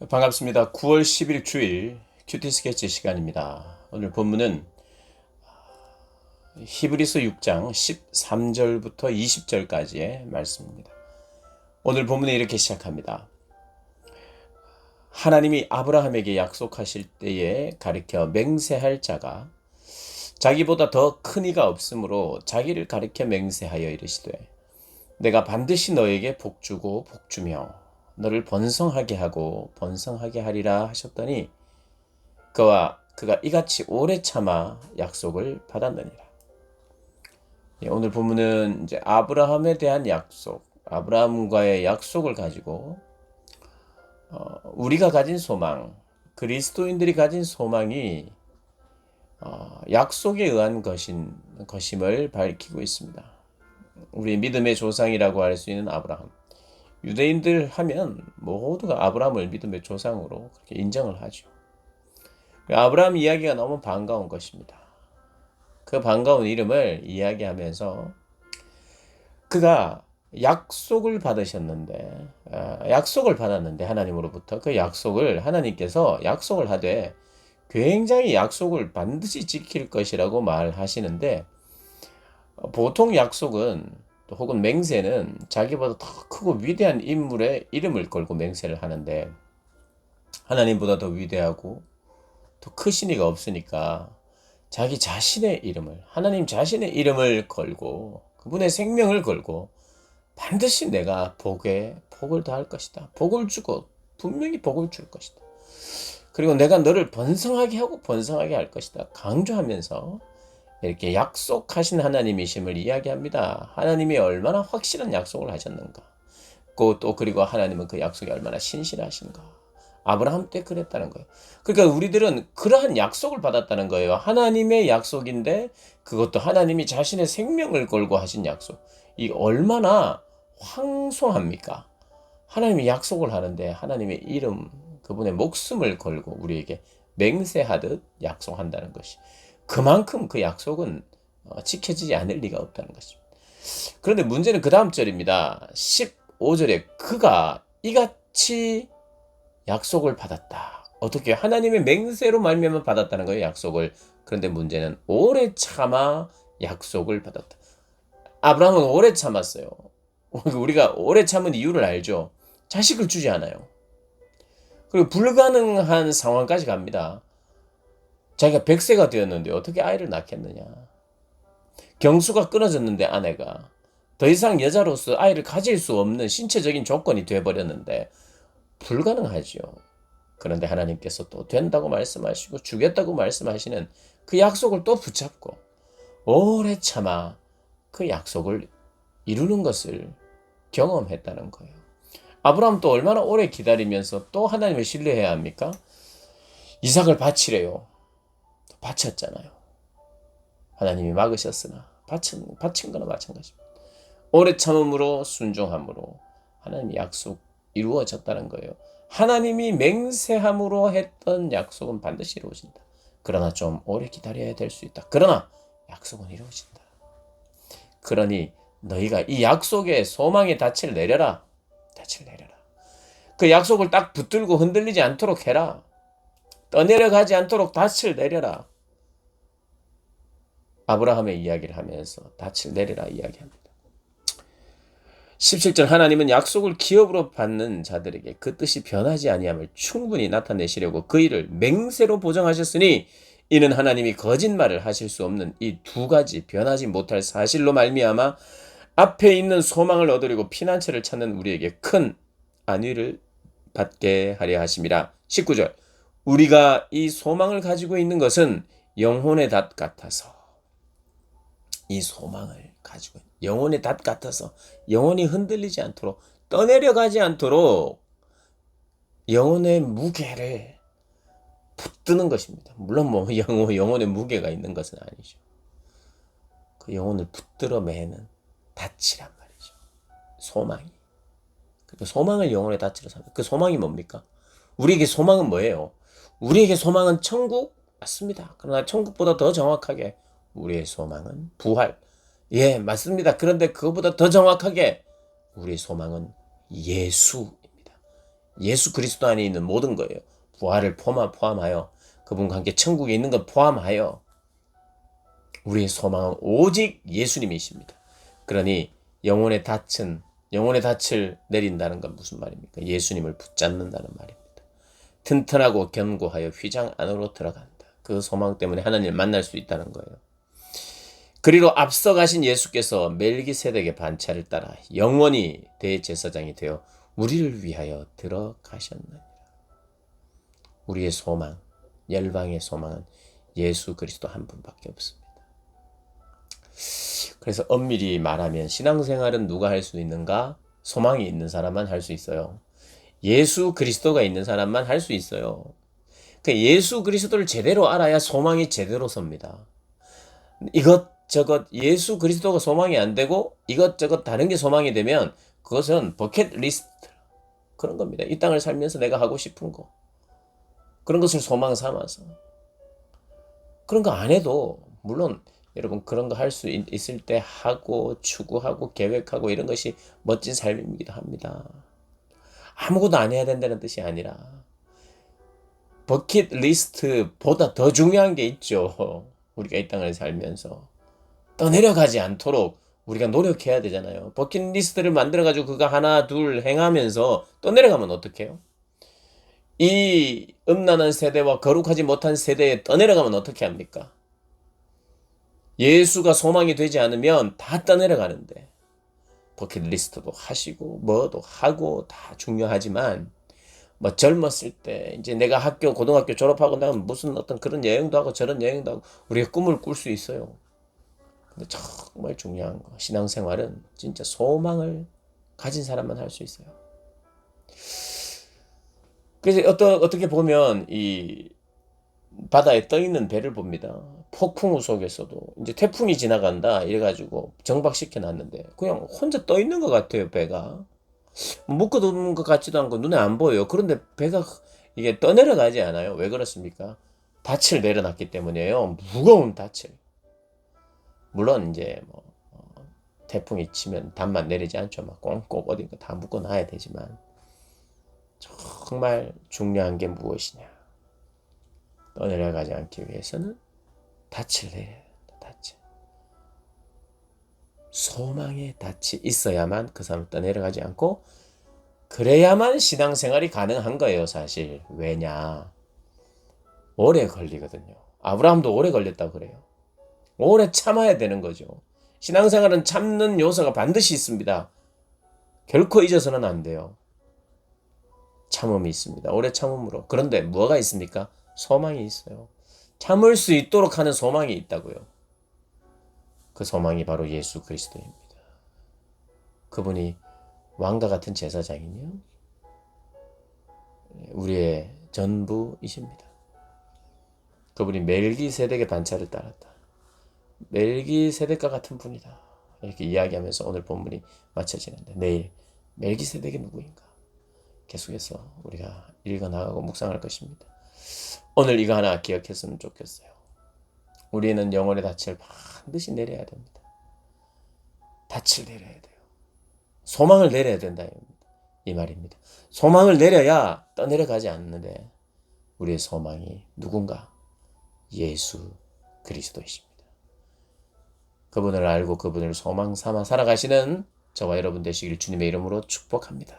반갑습니다. 9월 10일 주일 큐티 스케치 시간입니다. 오늘 본문은 히브리서 6장 13절부터 20절까지의 말씀입니다. 오늘 본문에 이렇게 시작합니다. 하나님이 아브라함에게 약속하실 때에 가리켜 맹세할 자가 자기보다 더 큰 이가 없으므로 자기를 가리켜 맹세하여 이르시되 내가 반드시 너에게 복주고 복주며 너를 번성하게 하고 번성하게 하리라 하셨더니 그가 이같이 오래 참아 약속을 받았느니라. 오늘 본문은 이제 아브라함에 대한 약속, 아브라함과의 약속을 가지고 우리가 가진 소망, 그리스도인들이 가진 소망이 약속에 의한 것임을 밝히고 있습니다. 우리 믿음의 조상이라고 할 수 있는 아브라함. 유대인들 하면 모두가 아브라함을 믿음의 조상으로 그렇게 인정을 하죠. 아브라함 이야기가 너무 반가운 것입니다. 그 반가운 이름을 이야기하면서 그가 약속을 받았는데 하나님으로부터 그 약속을 하나님께서 약속을 하되 굉장히 약속을 반드시 지킬 것이라고 말하시는데 보통 약속은 혹은 맹세는 자기보다 더 크고 위대한 인물의 이름을 걸고 맹세를 하는데 하나님보다 더 위대하고 더 크신 이가 없으니까 자기 자신의 이름을 하나님 자신의 이름을 걸고 그분의 생명을 걸고 반드시 내가 복을 더할 것이다. 복을 주고 분명히 복을 줄 것이다. 그리고 내가 너를 번성하게 하고 번성하게 할 것이다. 강조하면서 이렇게 약속하신 하나님이심을 이야기합니다. 하나님이 얼마나 확실한 약속을 하셨는가. 또 그리고 하나님은 그 약속이 얼마나 신실하신가. 아브라함 때 그랬다는 거예요. 그러니까 우리들은 그러한 약속을 받았다는 거예요. 하나님의 약속인데 그것도 하나님이 자신의 생명을 걸고 하신 약속. 이 얼마나 황송합니까? 하나님이 약속을 하는데 하나님의 이름, 그분의 목숨을 걸고 우리에게 맹세하듯 약속한다는 것이. 그만큼 그 약속은 지켜지지 않을 리가 없다는 것입니다. 그런데 문제는 그 다음 절입니다. 15절에 그가 이같이 약속을 받았다. 어떻게 하나님의 맹세로 말미암아 받았다는 거예요, 약속을. 그런데 문제는 오래 참아 약속을 받았다. 아브라함은 오래 참았어요. 우리가 오래 참은 이유를 알죠. 자식을 주지 않아요. 그리고 불가능한 상황까지 갑니다. 자기가 100세가 되었는데 어떻게 아이를 낳겠느냐. 경수가 끊어졌는데 아내가 더 이상 여자로서 아이를 가질 수 없는 신체적인 조건이 되어버렸는데 불가능하죠. 그런데 하나님께서 또 된다고 말씀하시고 주겠다고 말씀하시는 그 약속을 또 붙잡고 오래 참아 그 약속을 이루는 것을 경험했다는 거예요. 아브라함도 얼마나 오래 기다리면서 또 하나님을 신뢰해야 합니까? 이삭을 바치래요. 바쳤잖아요. 하나님이 막으셨으나 바친 거나 마찬가지입니다. 오래 참음으로 순종함으로 하나님의 약속 이루어졌다는 거예요. 하나님이 맹세함으로 했던 약속은 반드시 이루어진다. 그러나 좀 오래 기다려야 될 수 있다. 그러나 약속은 이루어진다. 그러니 너희가 이 약속의 소망의 닻을 내려라. 닻을 내려라. 그 약속을 딱 붙들고 흔들리지 않도록 해라. 떠내려가지 않도록 닻을 내려라. 아브라함의 이야기를 하면서 닻을 내려라 이야기합니다. 17절 하나님은 약속을 기업으로 받는 자들에게 그 뜻이 변하지 아니함을 충분히 나타내시려고 그 일을 맹세로 보정하셨으니 이는 하나님이 거짓말을 하실 수 없는 이 두 가지 변하지 못할 사실로 말미암아 앞에 있는 소망을 얻으려고 피난처를 찾는 우리에게 큰 안위를 받게 하려 하심이라. 19절 우리가 이 소망을 가지고 있는 것은 영혼의 닷 같아서 이 소망을 가지고 영혼의 닷 같아서 영혼이 흔들리지 않도록 떠내려가지 않도록 영혼의 무게를 붙드는 것입니다. 물론 뭐 영혼의 무게가 있는 것은 아니죠. 그 영혼을 붙들어 매는 닻이란 말이죠. 소망이. 그 소망을 영혼의 닻으로 삼는 그 소망이 뭡니까? 우리에게 소망은 뭐예요? 우리에게 소망은 천국 맞습니다. 그러나 천국보다 더 정확하게 우리의 소망은 부활. 예, 맞습니다. 그런데 그것보다 더 정확하게 우리의 소망은 예수입니다. 예수 그리스도 안에 있는 모든 거예요. 부활을 포함하여 그분과 함께 천국에 있는 것 포함하여 우리의 소망은 오직 예수님이십니다. 그러니 영혼의 닻을 내린다는 건 무슨 말입니까? 예수님을 붙잡는다는 말입니다. 튼튼하고 견고하여 휘장 안으로 들어간다. 그 소망 때문에 하나님을 만날 수 있다는 거예요. 그리로 앞서가신 예수께서 멜기세덱의 반차를 따라 영원히 대제사장이 되어 우리를 위하여 들어가셨느니라. 우리의 소망, 열방의 소망은 예수 그리스도 한 분밖에 없습니다. 그래서 엄밀히 말하면 신앙생활은 누가 할 수 있는가? 소망이 있는 사람만 할 수 있어요. 예수 그리스도가 있는 사람만 할 수 있어요. 그 예수 그리스도를 제대로 알아야 소망이 제대로 섭니다. 이것저것 예수 그리스도가 소망이 안 되고 이것저것 다른 게 소망이 되면 그것은 버킷리스트 그런 겁니다. 이 땅을 살면서 내가 하고 싶은 거 그런 것을 소망 삼아서 그런 거 안 해도 물론 여러분 그런 거 할 수 있을 때 하고 추구하고 계획하고 이런 것이 멋진 삶이기도 합니다. 아무것도 안 해야 된다는 뜻이 아니라 버킷리스트보다 더 중요한 게 있죠. 우리가 이 땅을 살면서 떠내려가지 않도록 우리가 노력해야 되잖아요. 버킷리스트를 만들어가지고 그거 하나 둘 행하면서 떠내려가면 어떡해요? 이 음란한 세대와 거룩하지 못한 세대에 떠내려가면 어떻게 합니까? 예수가 소망이 되지 않으면 다 떠내려가는데 버킷리스트도 하시고 뭐도 하고 다 중요하지만 뭐 젊었을 때 이제 내가 고등학교 졸업하고 나면 무슨 어떤 그런 여행도 하고 저런 여행도 하고 우리가 꿈을 꿀 수 있어요. 근데 정말 중요한 거 신앙생활은 진짜 소망을 가진 사람만 할 수 있어요. 그래서 어떻게 보면 이 바다에 떠 있는 배를 봅니다. 폭풍우 속에서도 이제 태풍이 지나간다 이래가지고 정박시켜 놨는데 그냥 혼자 떠 있는 것 같아요. 배가 묶어둔 것 같지도 않고 눈에 안 보여요. 그런데 배가 이게 떠내려가지 않아요. 왜 그렇습니까? 닻을 내려놨기 때문이에요. 무거운 닻을. 물론 이제 뭐 태풍이 치면 담만 내리지 않죠. 막 꽁꽁 어딘가 다 묶어놔야 되지만 정말 중요한 게 무엇이냐? 떠내려가지 않기 위해서는 닻을 내려야 된다. 닻을. 소망의 닻이 있어야만 그 사람 떠내려가지 않고 그래야만 신앙생활이 가능한 거예요. 사실 왜냐? 오래 걸리거든요. 아브라함도 오래 걸렸다고 그래요. 오래 참아야 되는 거죠. 신앙생활은 참는 요소가 반드시 있습니다. 결코 잊어서는 안 돼요. 참음이 있습니다. 오래 참음으로. 그런데 뭐가 있습니까? 소망이 있어요. 참을 수 있도록 하는 소망이 있다고요. 그 소망이 바로 예수 그리스도입니다. 그분이 왕과 같은 제사장이요. 우리의 전부이십니다. 그분이 멜기세덱의 반차를 따랐다. 멜기세덱과 같은 분이다. 이렇게 이야기하면서 오늘 본문이 마쳐지는데 내일 멜기세덱이 누구인가? 계속해서 우리가 읽어나가고 묵상할 것입니다. 오늘 이거 하나 기억했으면 좋겠어요. 우리는 영혼의 닻을 반드시 내려야 됩니다. 닻을 내려야 돼요. 소망을 내려야 된다 이 말입니다. 소망을 내려야 떠내려가지 않는데 우리의 소망이 누군가? 예수 그리스도이십니다. 그분을 알고 그분을 소망 삼아 살아가시는 저와 여러분 되시길 주님의 이름으로 축복합니다.